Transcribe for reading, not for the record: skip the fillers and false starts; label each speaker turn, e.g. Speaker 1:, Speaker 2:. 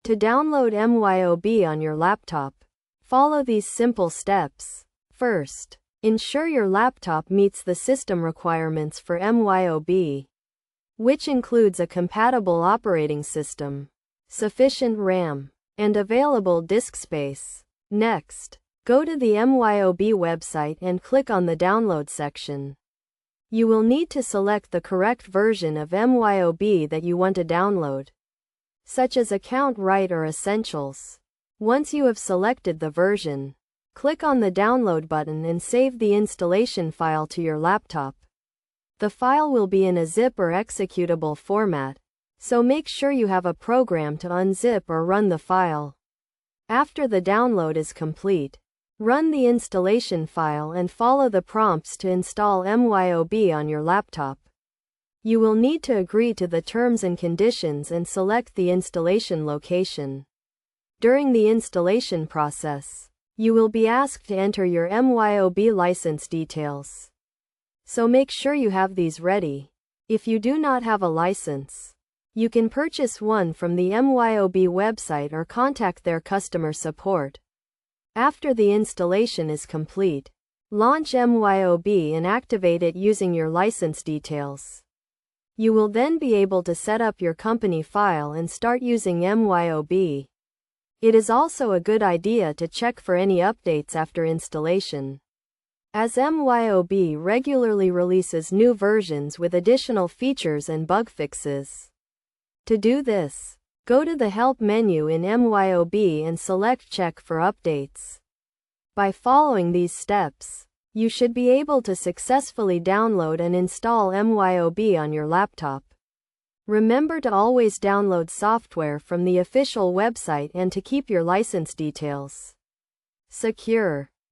Speaker 1: To download Myob on your laptop, follow these simple steps. First, ensure your laptop meets the system requirements for Myob, which includes a compatible operating system, sufficient RAM, and available disk space. Next, go to the Myob website and click on the download section. You will need to select the correct version of Myob that you want to download, such as Account Write or Essentials. Once you have selected the version, click on the download button and save the installation file to your laptop. The file will be in a zip or executable format, so make sure you have a program to unzip or run the file. After the download is complete, run the installation file and follow the prompts to install Myob on your laptop. You will need to agree to the terms and conditions and select the installation location. During the installation process, you will be asked to enter your Myob license details, so make sure you have these ready. If you do not have a license, you can purchase one from the Myob website or contact their customer support. After the installation is complete, launch Myob and activate it using your license details. You will then be able to set up your company file and start using Myob. It is also a good idea to check for any updates after installation, as Myob regularly releases new versions with additional features and bug fixes. To do this, go to the Help menu in Myob and select Check for Updates. By following these steps, you should be able to successfully download and install Myob on your laptop. Remember to always download software from the official website and to keep your license details secure.